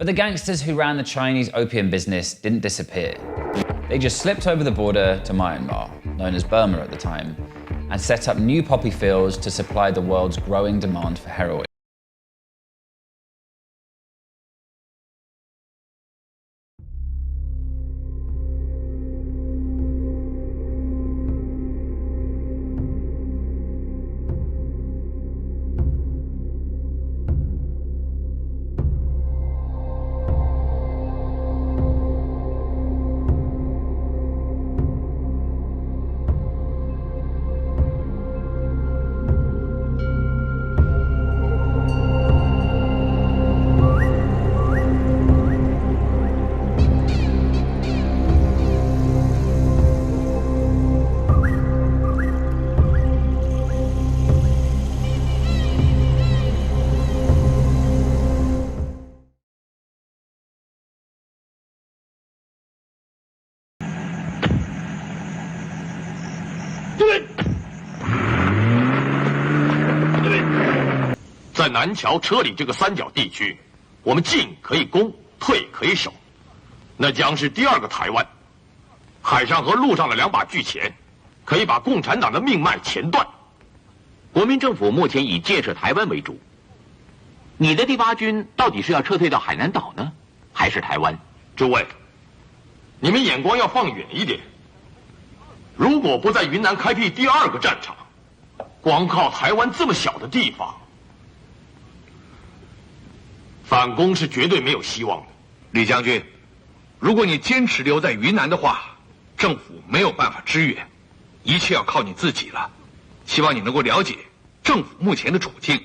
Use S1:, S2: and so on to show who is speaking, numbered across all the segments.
S1: But the gangsters who ran the Chinese opium business didn't disappear. They just slipped over the border to Myanmar, known as Burma at the time, and set up new poppy fields to supply the world's growing demand for heroin.
S2: 在南桥车里这个三角地区，我们进可以攻，退可以守，那将是第二个台湾。海上和陆上的两把巨钳，可以把共产党的命脉钳断。
S3: 国民政府目前以建设台湾为主。你的第8军到底是要撤退到海南岛呢，还是台湾？
S2: 诸位，你们眼光要放远一点。如果不在云南开辟第2个战场，光靠台湾这么小的地方，反攻是绝对没有希望的。
S4: 李将军，如果你坚持留在云南的话，政府没有办法支援，一切要靠你自己了。希望你能够了解政府目前的处境。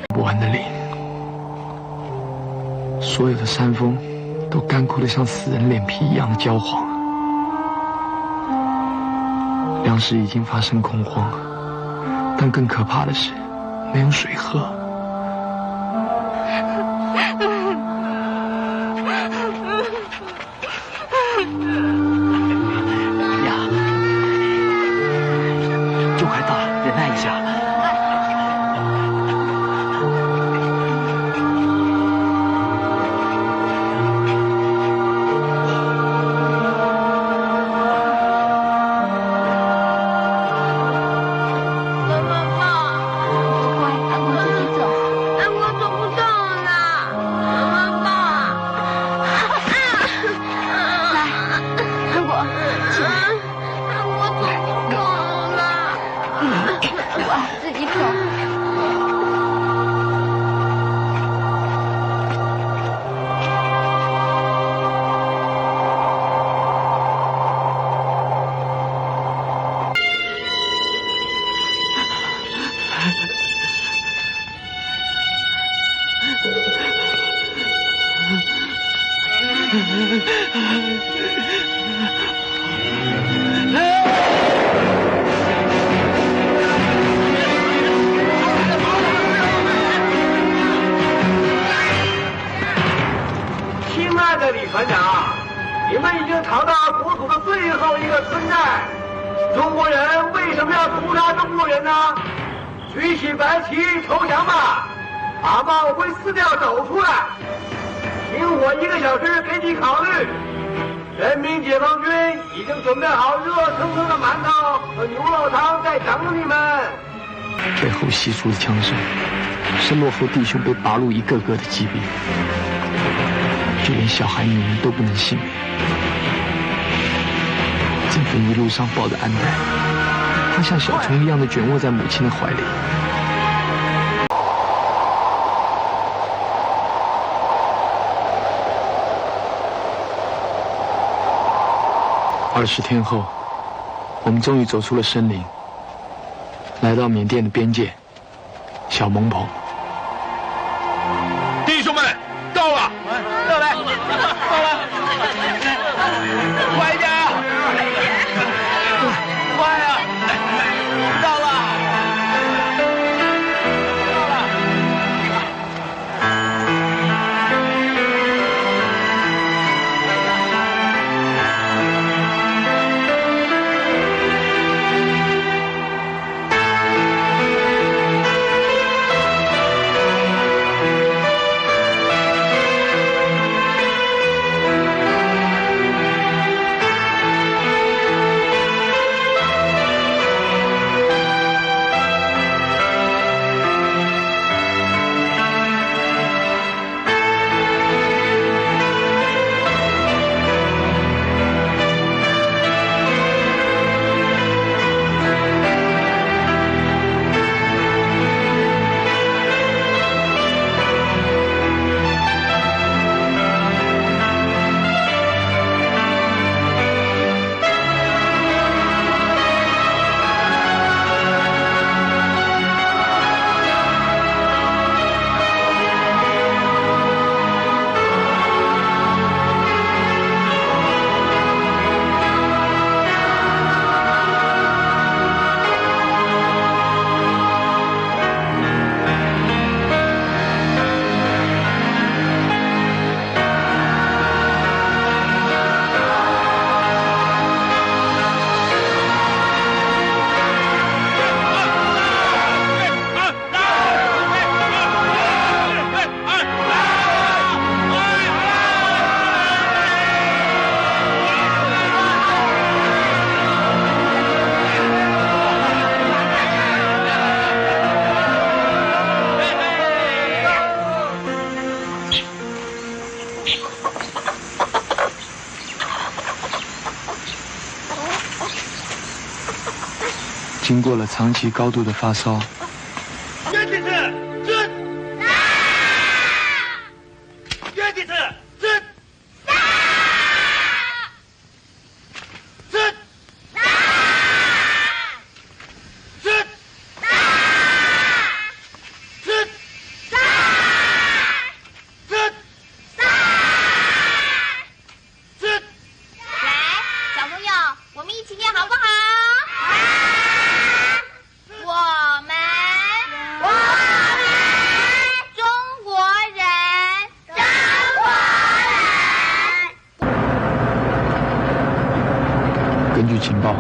S5: 不完的林，所有的山峰都干枯得像死人脸皮一样的焦黄。粮食已经发生恐慌，但更可怕的是没有水喝。
S6: 呀，就快到了，忍耐一下。
S7: 亲爱的李团长，你们已经尝到国土的最后一个村寨。中国人为什么要屠杀中国人呢？举起白旗投降吧，把帽徽撕掉走出来。听我1个小时给你考虑。人民解放军已经准备好热腾腾的馒头和牛肉汤在等你们。
S5: 背后细数的枪声，是落后弟兄被拔路一个个的击毙，就连小孩女人都不能幸免。振奋一路上抱着安代，他像小虫一样的卷卧在母亲的怀里。20天后，我们终于走出了森林，来到缅甸的边界，小蒙棚。
S2: 弟兄们，到了！
S6: 到了，到了，快一点啊！快啊！到了，到了。
S5: 过了长期高度的发烧。
S7: 原地是准，原地是准，准，准，准，准，准。
S8: 来，小朋友，我们一起念好不好？我们中国人，
S5: 根据情报，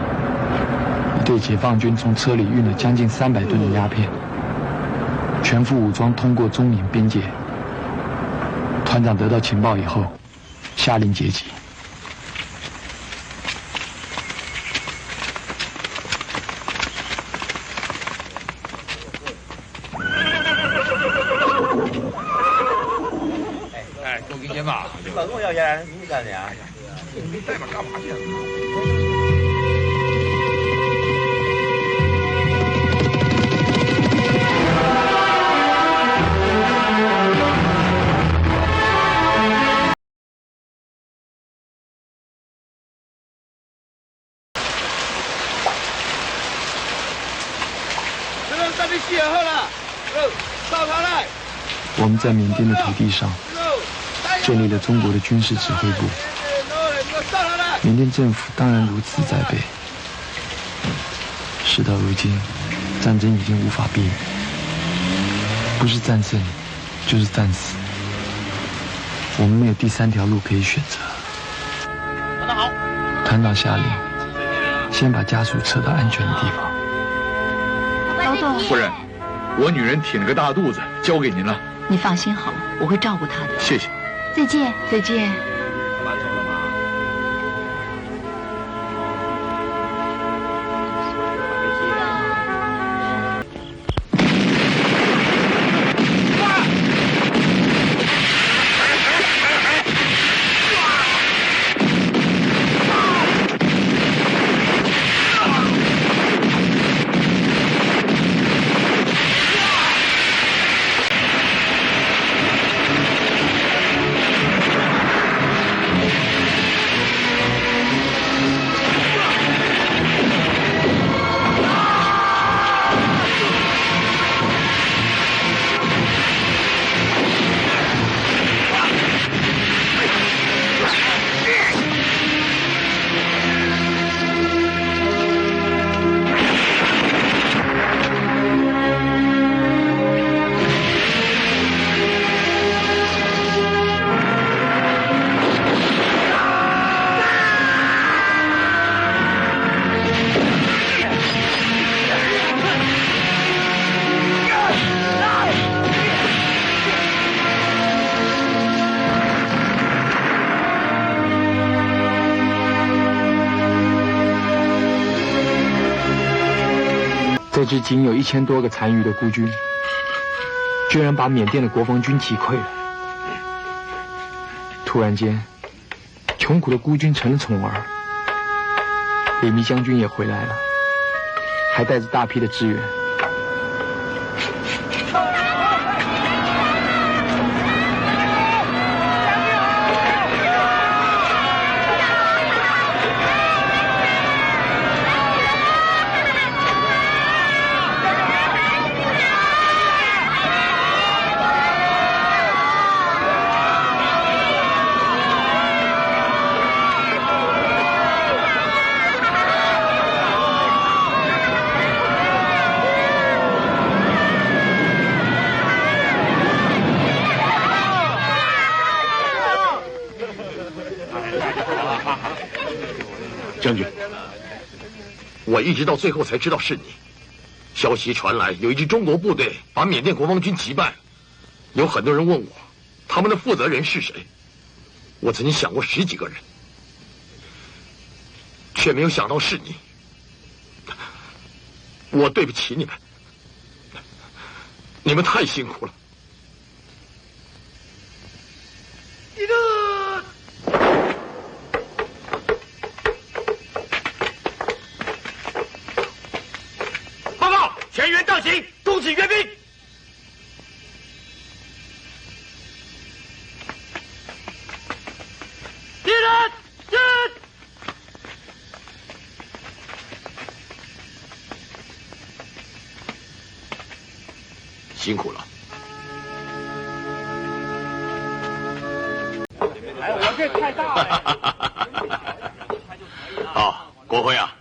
S5: 一队解放军从车里运了将近300吨的鸦片，全副武装通过中缅边界。团长得到情报以后，下令截击。
S4: 给我给钱吧。
S6: 你管我要钱，你干啥？
S4: 你带嘛干嘛去？
S5: 我们在缅甸的土地上建立了中国的军事指挥部。缅甸政府当然如此在备。事到如今，战争已经无法避免，不是战胜就是战死。我们没有第3条路可以选择。
S6: 团长好。
S5: 团长下令，先把家属撤到安全的地方。
S8: 老董，
S4: 夫人，我女人挺了个大肚子，交给您了。
S9: 你放心好了，我会照顾她的。
S4: 谢谢。
S9: 再见，再见。
S6: 搬走了吗？
S5: 这支仅有1000多个残余的孤军，居然把缅甸的国防军击溃了。突然间，穷苦的孤军成了宠儿，李弥将军也回来了，还带着大批的支援。
S2: 将军，我一直到最后才知道是你。消息传来，有一支中国部队把缅甸国防军击败，有很多人问我，他们的负责人是谁？我曾经想过10几个人，却没有想到是你。我对不起你们，你们太辛苦了。全员到齐，恭喜阅兵。敌人，进！辛苦了。
S6: 哎，我这太大了。
S2: 啊，国辉啊，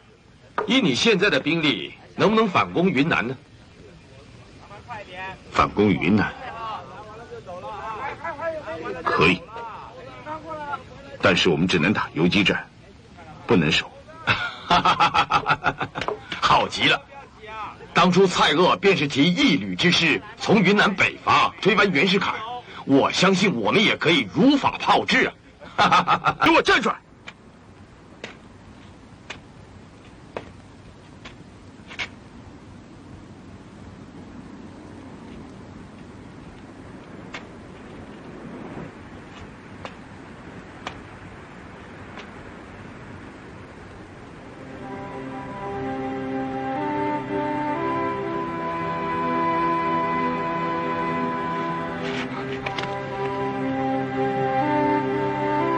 S2: 以你现在的兵力，能不能反攻云南呢？
S10: 反攻云南可以，但是我们只能打游击战，不能守。
S2: 好极了！当初蔡锷便是提一旅之师从云南北伐，推翻袁世凯。我相信我们也可以如法炮制啊！给我站出来！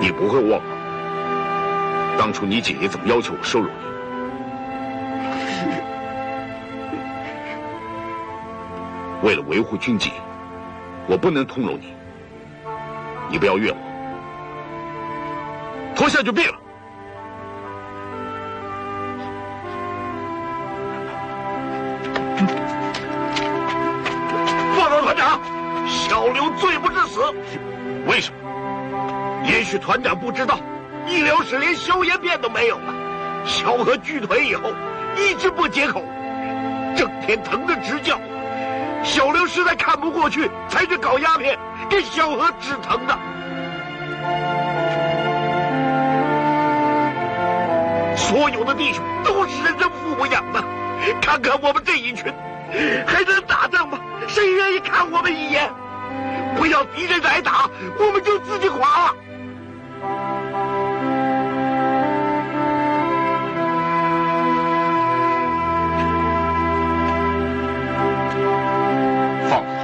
S10: 你不会忘了当初你姐姐怎么要求我收留你？为了维护军纪，我不能通融你。你不要怨我，脱下就毙了。
S2: 报告团长，小刘罪不至死。
S10: 为什么？
S2: 也许团长不知道，医疗室连消炎片都没有了。小何锯腿以后，一直不解口，整天疼得直叫。小刘实在看不过去，才去搞鸦片，给小何止疼的。所有的弟兄都是认真父母养的，看看我们这一群，还能打仗吗？谁愿意看我们一眼？不要敌人来打，我们就自己垮了。
S10: 放了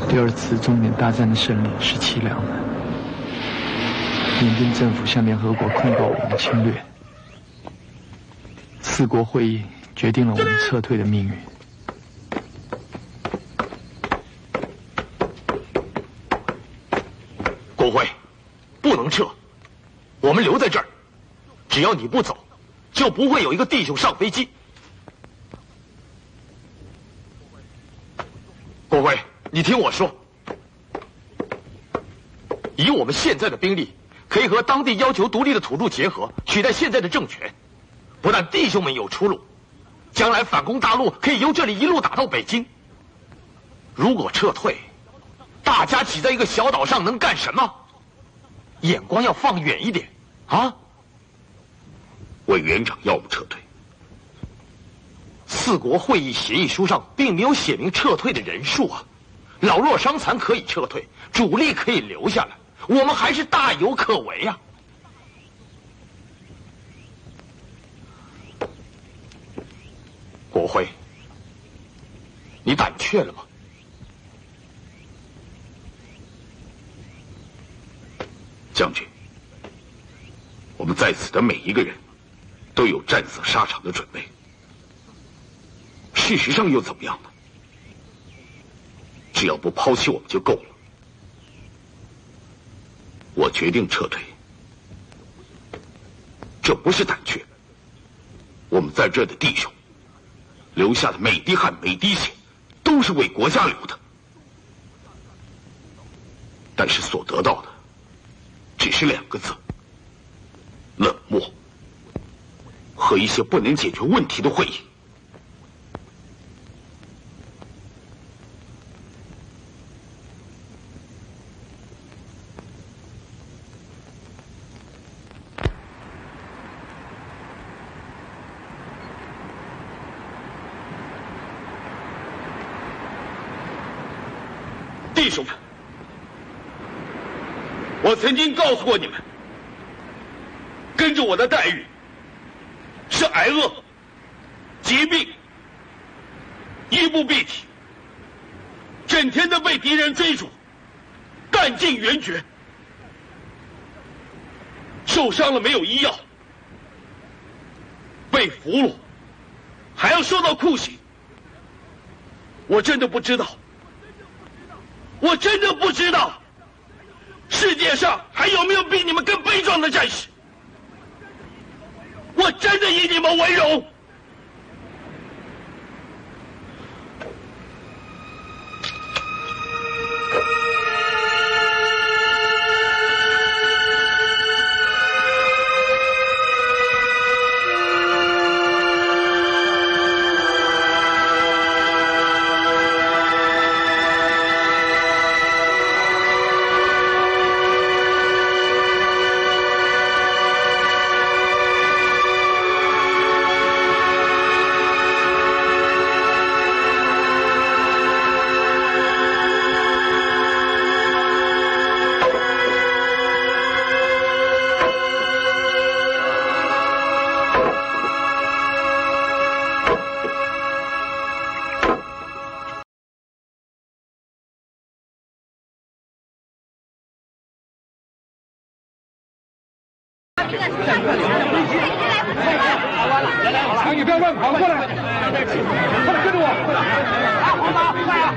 S5: 第二次中缅大战的胜利是凄凉的。缅甸政府向联合国控告我们侵略，四国会议决定了我们撤退的命运。
S2: 国辉，不能撤，我们留在这儿，只要你不走，就不会有一个弟兄上飞机。国辉，你听我说，以我们现在的兵力，可以和当地要求独立的土著结合，取代现在的政权。不但弟兄们有出路，将来反攻大陆可以由这里一路打到北京。如果撤退，大家挤在一个小岛上能干什么？眼光要放远一点啊！
S10: 委员长要我们撤退，
S2: 四国会议协议书上并没有写明撤退的人数啊。老弱伤残可以撤退，主力可以留下来，我们还是大有可为呀。国辉，你胆怯了吗？
S10: 将军，我们在此的每一个人都有战死沙场的准备。事实上又怎么样呢？只要不抛弃我们就够了。我决定撤退，这不是胆怯。我们在这的弟兄留下的每滴汗每滴血，都是为国家流的。但是所得到的，只是2个字：冷漠和一些不能解决问题的会议。
S2: 弟兄们，我曾经告诉过你们，跟着我的待遇是挨饿、疾病、衣不蔽体，整天的被敌人追逐，弹尽援绝，受伤了没有医药，被俘虏，还要受到酷刑。我真的不知道。我真的不知道，世界上还有没有比你们更悲壮的战士？我真的以你们为荣。
S6: 强，你不要乱跑，过来，快点跟着我！好马，快啊！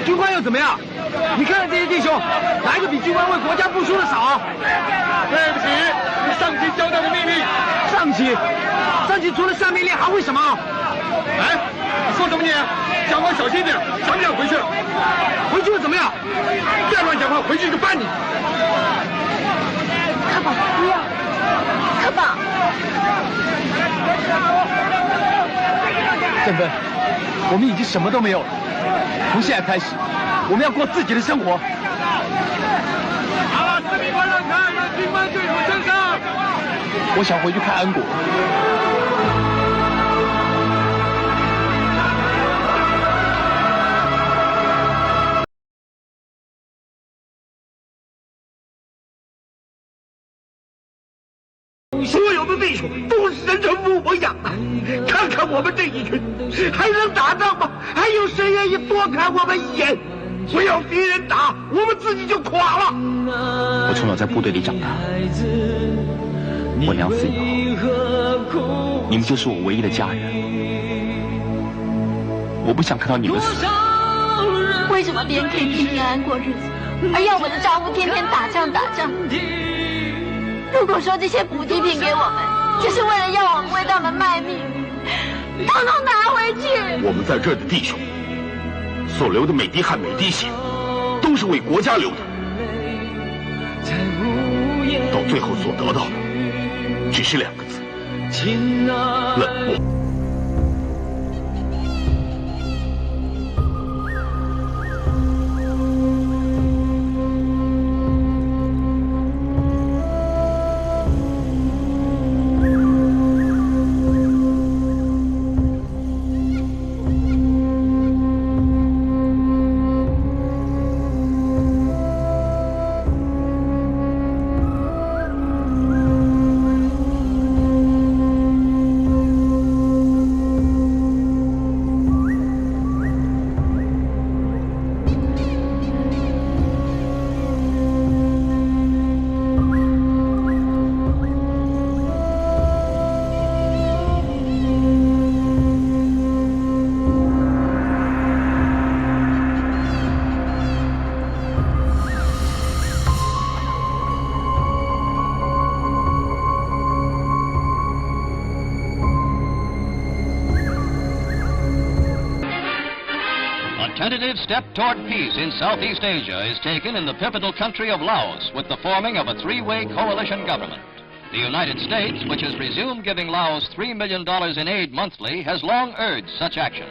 S7: 军官又怎么样？你看看这些弟兄，哪一个比军官为国家付出的少？
S6: 对不起，是上级交代的命令。
S7: 上级除了下命令还会什么？
S6: 哎，你说什么你？讲话小心点，想不想回去？
S7: 回去又怎么样？
S6: 再乱讲话，回去就办你。
S9: 可宝，不要，可宝。
S5: 振奋，我们已经什么都没有了。从现在开始，我们要过自己的生活。
S6: 好了，士兵们让开，让军官队伍升上。
S5: 我想回去看安国。
S7: 所有的弟兄都是人臣父母养的，看看我们这一群，还能打仗吗？还有谁愿意多看我们一眼？不要敌人打，我们自己就垮了。
S5: 我从小在部队里长大，我娘死以后，你们就是我唯一的家人。我不想看到你们死。
S9: 为什么别人可以平平安安过日子，而要我的丈夫天天打仗。如果说这些补给品给我们，就是为了要我们为他们卖命，统统拿回去。
S10: 我们在这儿的弟兄所流的每滴汗、每滴血，都是为国家流的，到最后所得到的，只是2个字：冷漠。
S11: tentative step toward peace in Southeast Asia is taken in the pivotal country of Laos with the forming of a three-way coalition government. The United States, which has resumed giving Laos $3 million in aid monthly, has long urged such action.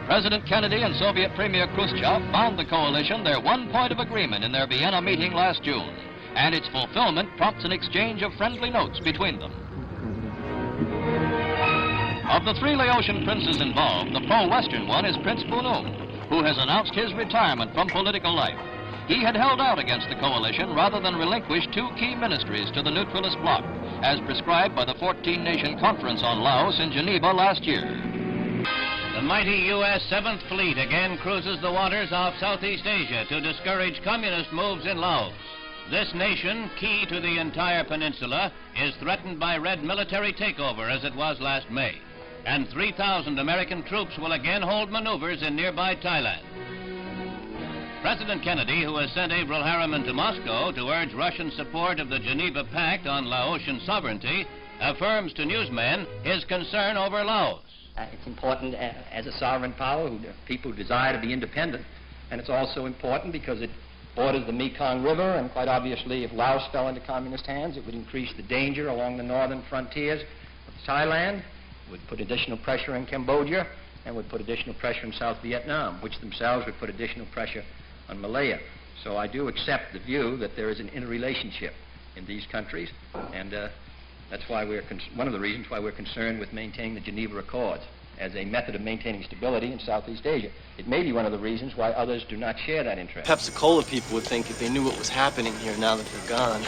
S11: President Kennedy and Soviet Premier Khrushchev found the coalition their one point of agreement in their Vienna meeting last June, and its fulfillment prompts an exchange of friendly notes between them. Of the three Laotian princes involved, the pro-Western one is Prince Bunum, who has announced his retirement from political life. He had held out against the coalition rather than relinquish two key ministries to the neutralist bloc, as prescribed by the 14-nation Conference on Laos in Geneva last year.
S12: The mighty U.S. 7th Fleet again cruises the waters off Southeast Asia to discourage communist moves in Laos. This nation, key to the entire peninsula, is threatened by Red military takeover as it was last May. And 3,000 American troops will again hold maneuvers in nearby Thailand. President Kennedy, who has sent Averell Harriman to Moscow to urge Russian support of the Geneva Pact on Laotian sovereignty, affirms to newsmen his concern over Laos.
S13: It's important as a sovereign power, people who desire to be independent. And it's also important because it borders the Mekong River, and quite obviously if Laos fell into communist hands, it would increase the danger along the northern frontiers of Thailand, would put additional pressure in Cambodia, and would put additional pressure in South Vietnam, which themselves would put additional pressure on Malaya. So I do accept the view that there is an interrelationship in these countries, and that's why one of the reasons why we're concerned with maintaining the Geneva Accords as a method of maintaining stability in Southeast Asia. It may be one of the reasons why others do not share that interest.
S14: Pepsi-Cola people would think if they knew what was happening here now that they're gone.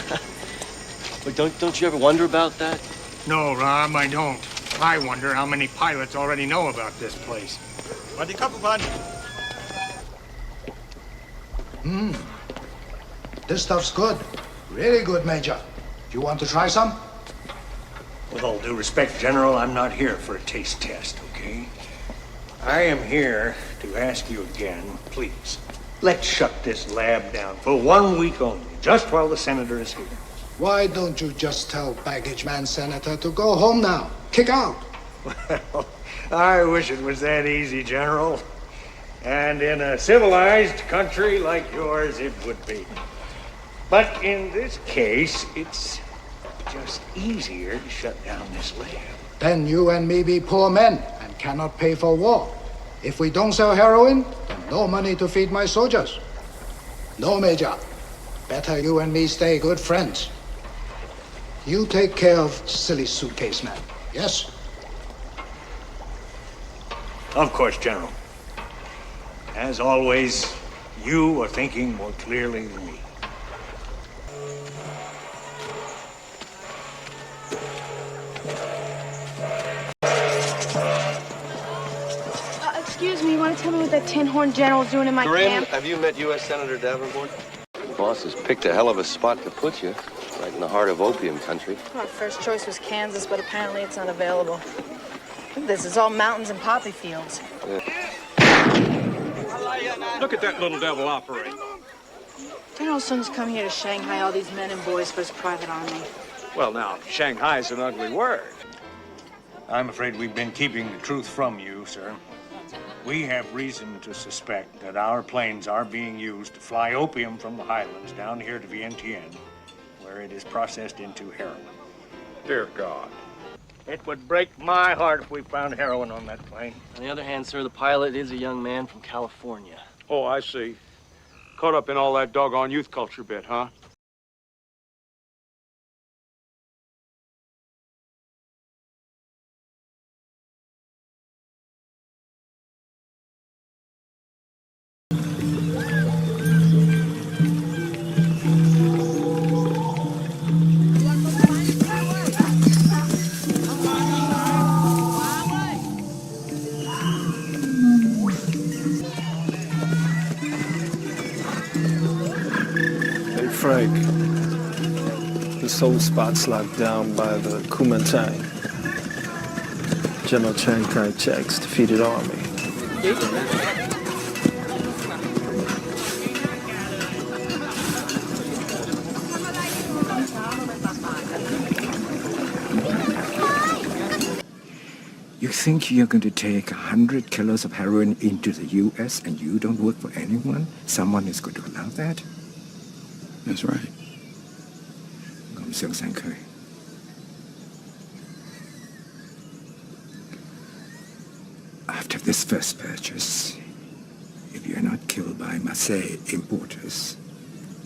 S14: But don't you ever wonder about that?
S15: No, Ram, I don't. I wonder how many pilots already know about this place.
S16: This stuff's good. Really good, Major. Do you want to try some?
S15: With all due respect, General, I'm not here for a taste test, okay? I am here to ask you again, please, let's shut this lab down for 1 week only, just while the senator is here.
S16: Why don't you just tell baggage man Senator to go home now? Kick out.
S15: Well, I wish it was that easy, General. And in a civilized country like yours, it would be. But in this case, it's just easier to shut down this lab.
S16: Then you and me be poor men and cannot pay for war. If we don't sell heroin, then no money to feed my soldiers. No, Major. Better you and me stay good friends. You take care of silly suitcase man, yes?
S15: Of course, General. As always, you are thinking more clearly than me.
S17: Excuse me, you want to tell me what that tin horn general's doing in my camp?
S14: Have you met U.S. Senator Davenport? Boss has picked a hell of a spot to put you, right in the heart of opium country.
S17: My first choice was Kansas, but apparently it's not available. Look at this, it's all mountains and poppy fields.
S14: Yeah.
S6: Look at that little devil operate.
S17: General Sun's come here to Shanghai all these men and boys for his private army.
S15: Well, now, Shanghai's an ugly word. I'm afraid we've been keeping the truth from you, sir. We have reason to suspect that our planes are being used to fly opium from the highlands down here to Vientiane, where it is processed into heroin.
S6: Dear God.
S15: It would break my heart if we found heroin on that plane.
S14: On the other hand, sir, the pilot is a young man from California.
S6: Oh, I see. Caught up in all that doggone youth culture bit, huh?
S18: Frank, this whole spot's locked down by the Kuomintang. General Chiang Kai-shek's defeated army.
S19: You think you're going to take 100 kilos of heroin into the U.S. and you don't work for anyone? Someone is going to allow that?
S18: That's right.
S19: After this first purchase, if you're not killed by Marseille importers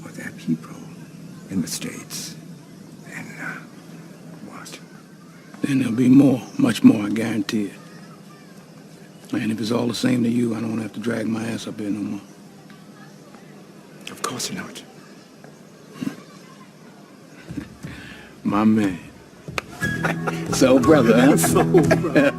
S19: or their people in the States, then what?
S18: Then there'll be more, much more, I guarantee it. And if it's all the same to you, I don't have to drag my ass up here no more.
S19: Of course not.
S18: My man. So, brother, huh? So, brother.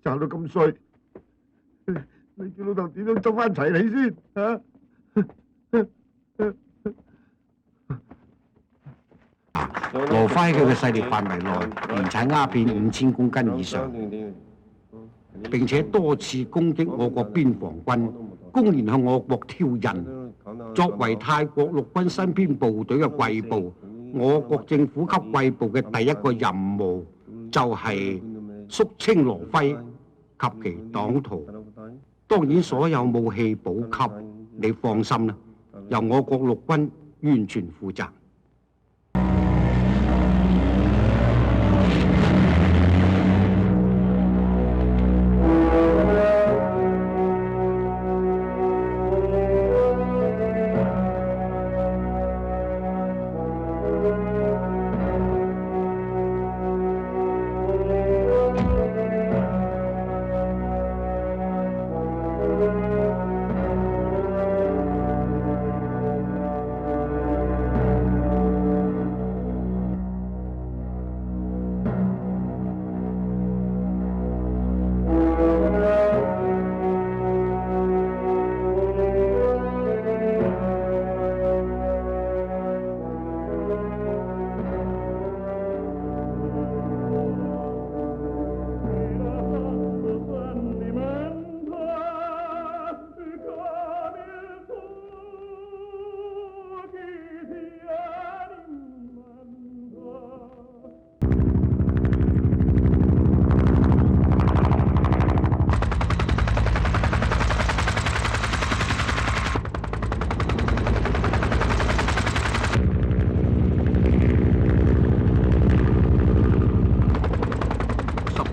S20: 賺到咁衰，你叫老豆點樣執翻齊你先啊？
S21: 羅輝佢嘅勢力範圍內，連產鴉片5000公斤以上，並且多次攻擊我國邊防軍公然向我國挑釁。作為泰國陸軍身邊部隊嘅貴部，我國政府給貴部嘅第一個任務就係肅清羅輝及其黨徒。當然，所有武器補給，你放心啦，由我國陸軍完全負責。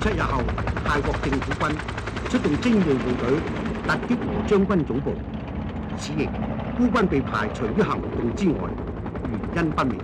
S21: 7日後，泰國政府軍出動精鋭部隊突擊羅將軍總部，此役孤軍被排除於行動之外，原因不明。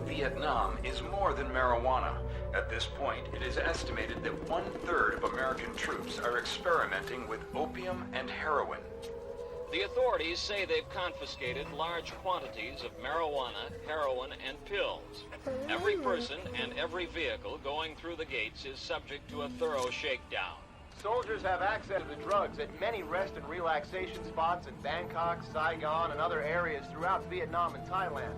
S1: Vietnam is more than marijuana. At this point, it is estimated that 1/3 of American troops are experimenting with opium and heroin.
S12: The authorities say they've confiscated large quantities of marijuana, heroin, and pills. Every person and every vehicle going through the gates is subject to a thorough shakedown.
S22: Soldiers have access to the drugs at many rest and relaxation spots in Bangkok, Saigon, and other areas throughout Vietnam and Thailand.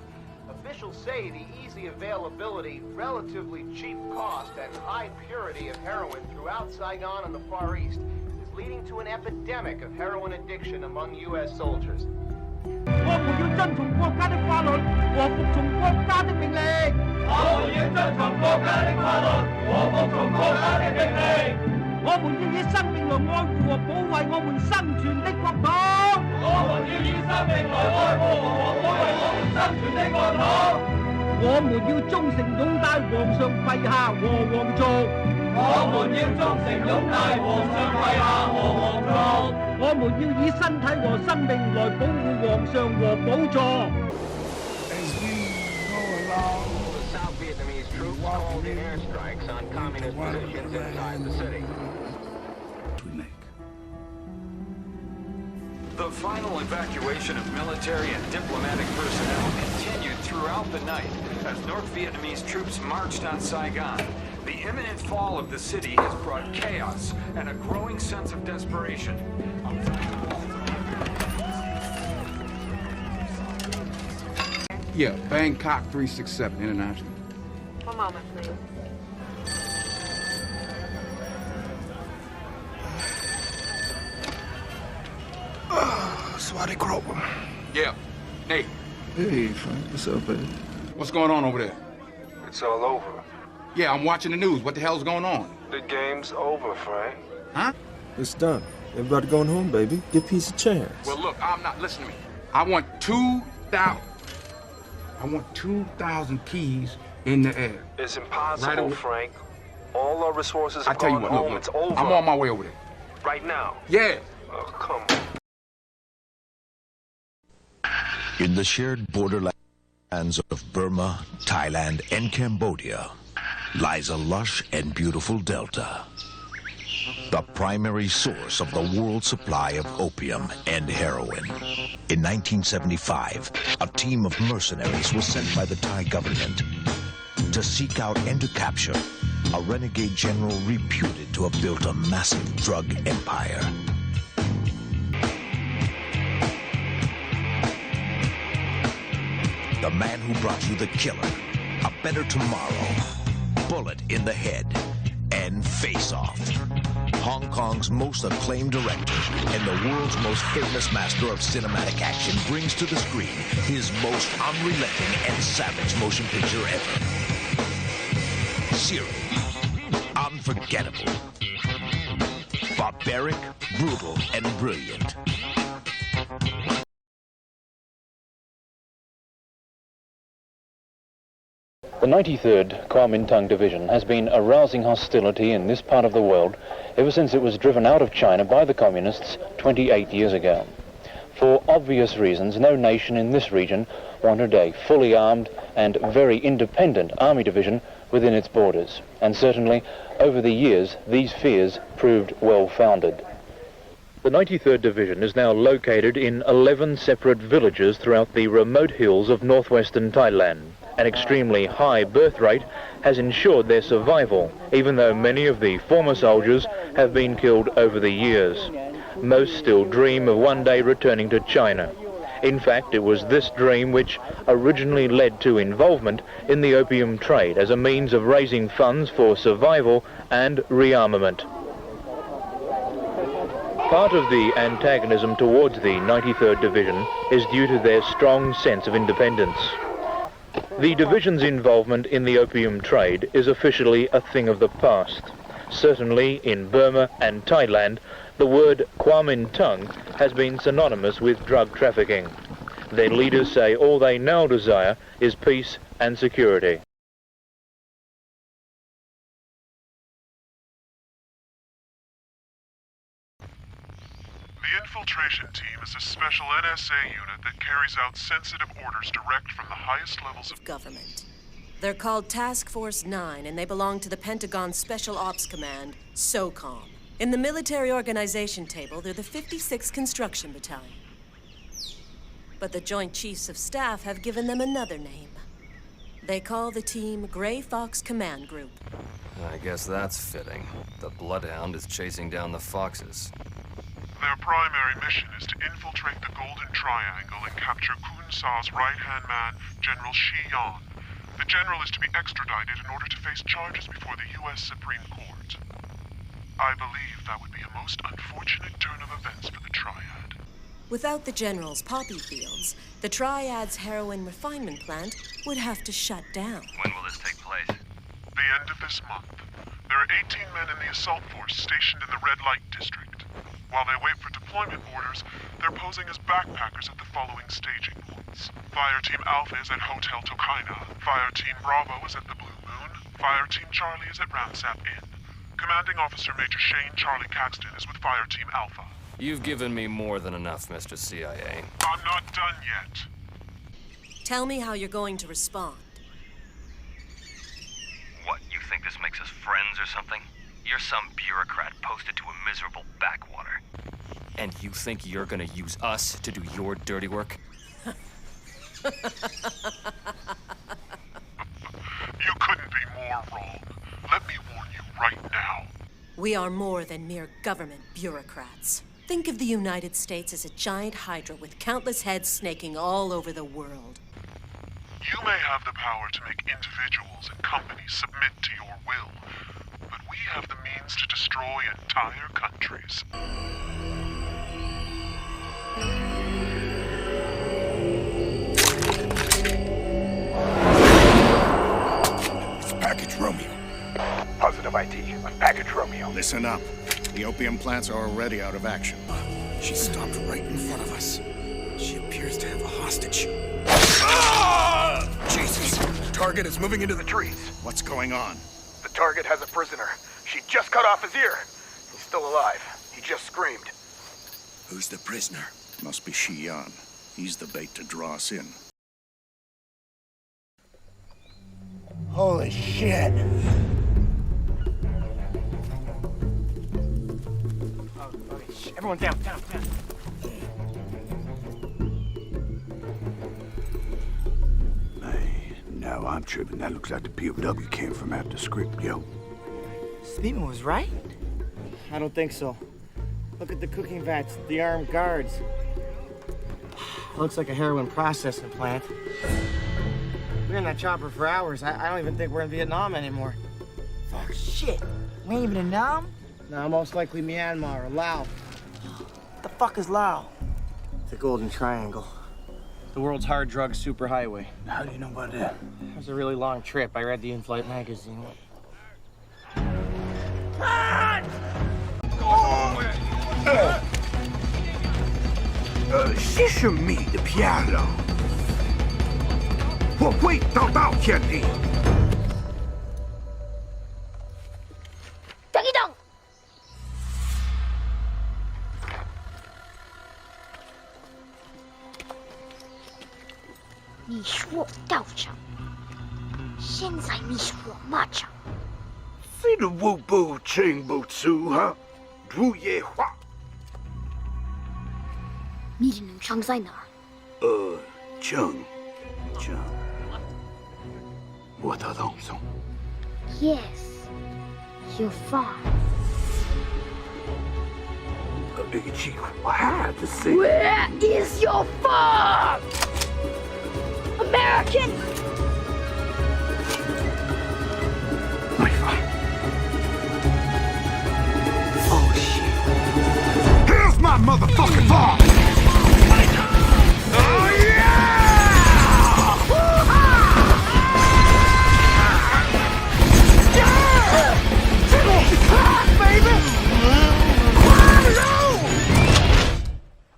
S22: Officials say the easy availability, relatively cheap cost, and high purity of heroin throughout Saigon and the Far East is leading to an epidemic of heroin addiction among U.S. soldiers.
S6: 我們要遵從國家的法律和服從國家的命令。我們要遵從國家的法律和服從國家的命令。我們要以生命來愛護和保衛我們生存的國土。我們要以生命來愛護和保衛我們生存的國土。我們要忠誠擁戴皇上陛下和皇族。我們要忠誠擁戴皇上陛下和皇族。我們要以身體和生命來保護皇上和寶座。
S22: As we go along, the South Vietnamese troops called in airstrikes on communist positions inside the city.
S1: The final evacuation of military and diplomatic personnel continued throughout the night as North Vietnamese troops marched on Saigon. The imminent fall of the city has brought chaos and a growing sense of desperation.
S3: Yeah, Bangkok 367 International.
S17: One moment, please.
S3: Swati Crover. Yeah. Nate. Hey, Frank. What's up, baby? What's going on over there?
S8: It's all over.
S3: Yeah, I'm watching the news. What the hell's going on?
S8: The game's over, Frank.
S3: Huh?
S23: It's done. Everybody going home, baby. Give peace a chance.
S3: Well, look, I'm not listening to me. I want 2,000 keys in the air.
S8: It's impossible, right, Frank. All our resources have
S3: gone
S8: home.
S3: Look,
S8: it's over.
S3: I'm on my way over there.
S8: Right now?
S3: Yeah.
S8: Oh, come on.
S24: In the shared borderlands of Burma, Thailand, and Cambodia lies a lush and beautiful delta, the primary source of the world's supply of opium and heroin. In 1975, a team of mercenaries was sent by the Thai government to seek out and to capture a renegade general reputed to have built a massive drug empire. The man who brought you the killer, a better tomorrow, bullet in the head, and Face Off. Hong Kong's most acclaimed director and the world's most famous master of cinematic action brings to the screen his most unrelenting and savage motion picture ever. Searing, unforgettable, barbaric, brutal, and brilliant.
S25: The 93rd Kuomintang Division has been arousing hostility in this part of the world ever since it was driven out of China by the Communists 28 years ago. For obvious reasons, no nation in this region wanted a fully armed and very independent army division within its borders, and certainly over the years these fears proved well-founded. The 93rd Division is now located in 11 separate villages throughout the remote hills of northwestern Thailand. An extremely high birth rate has ensured their survival, even though many of the former soldiers have been killed over the years. Most still dream of one day returning to China. In fact, it was this dream which originally led to involvement in the opium trade as a means of raising funds for survival and rearmament. Part of the antagonism towards the 93rd Division is due to their strong sense of independence. The division's involvement in the opium trade is officially a thing of the past. Certainly in Burma and Thailand, the word Kuomintang has been synonymous with drug trafficking. Their leaders say all they now desire is peace and security.
S26: The infiltration team is a special NSA unit that carries out sensitive orders direct from the highest levels of
S27: government. They're called Task Force 9, and they belong to the Pentagon Special Ops Command, SOCOM. In the military organization table, they're the 56th Construction Battalion. But the Joint Chiefs of Staff have given them another name. They call the team Gray Fox Command Group.
S28: I guess that's fitting. The Bloodhound is chasing down the foxes.
S26: Their primary mission is to infiltrate the Golden Triangle and capture Kun Sa's right-hand man, General Shi Yan. The general is to be extradited in order to face charges before the U.S. Supreme Court. I believe that would be a most unfortunate turn of events for the Triad.
S27: Without the general's poppy fields, the Triad's heroin refinement plant would have to shut down.
S28: When will this take place?
S26: The end of this month. There are 18 men in the assault force stationed in the Red Light District. While they wait for deployment orders, they're posing as backpackers at the following staging points. Fire Team Alpha is at Hotel Tokaina. Fire Team Bravo is at the Blue Moon. Fire Team Charlie is at Ramsap Inn. Commanding Officer Major Shane Charlie Caxton is with Fire Team Alpha.
S28: You've given me more than enough, Mr. CIA.
S26: I'm not done yet.
S27: Tell me how you're going to respond.
S28: What, you think this makes us friends or something? You're some bureaucrat posted to a miserable backwater. And you think you're gonna use us to do your dirty work?
S26: You couldn't be more wrong. Let me warn you right now.
S27: We are more than mere government bureaucrats. Think of the United States as a giant hydra with countless heads snaking all over the world.
S26: You may have the power to make individuals and companies submit to your will, but we have the means to destroy entire countries.
S2: It's Package Romeo. Positive ID on Package Romeo. Listen up. The opium plants are already out of action. She stopped right in front of us. She appears to have a hostage. Ah! Jesus! The target is moving into the trees. What's going on?
S4: The target has a prisoner. She just cut off his ear. He's still alive. He just screamed.
S2: Who's the prisoner? Must be Xi'an. He's the bait to draw us in.
S15: Holy shit.
S4: Everyone down.
S2: No, I'm tripping. That looks like the POW came from after script, yo.
S5: Speedman was right? I don't think so. Look at the cooking vats, the armed guards. Looks like a heroin processing plant. We were in that chopper for hours. I don't even think we're in Vietnam anymore.
S17: Oh, shit. We ain't even in Nam?
S5: No, most likely Myanmar or Laos.
S17: The fuck is Lao?
S5: The Golden Triangle. The world's hard drug superhighway.
S2: How do you know about that?
S5: It was a really long trip. I read the in-flight magazine.
S2: 谢谢你的漂亮，我会找到天地。
S7: 等一等，你是我道长，现在你是我马长。
S2: 虽然我不清不楚哈，不也话。
S7: 你的能伤在哪儿？
S2: 正，我的动作。
S7: Yes, you're fine.
S2: 奇怪的是
S7: Where is your farm? American!
S2: My farm. Oh shit. Here's my motherfucking farm! Oh yeah! Baby!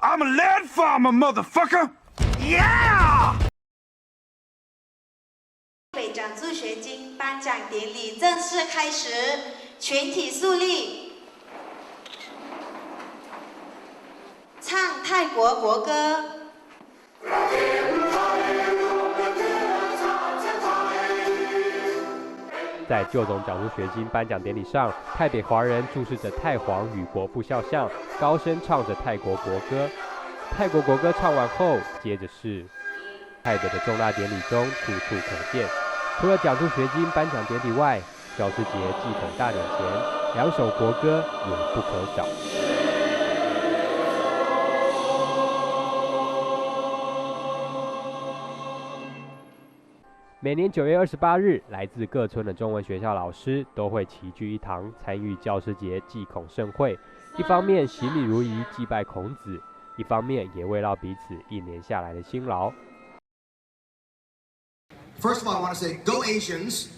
S2: I'm a lead farmer, motherfucker! Yeah!
S9: 北奖助学金颁奖典礼正式开始，全体肃立，唱泰国国歌。
S10: 在旧总奖助学金颁奖典礼上，泰北华人注视着泰皇与国父肖像，高声唱着泰国国歌。泰国国歌唱完后，接着是泰北的重大典礼中处处可见。除了奖助学金颁奖典礼外，教师节祭孔大典前，2首国歌也不可少。 每年9月28日，来自各村的中文学校老师都会齐聚一堂，参与教师节祭孔盛会。一方面行礼如仪祭拜孔子，一方面也慰劳彼此1年下来的辛劳。
S11: First of all, I want to say, go Asians.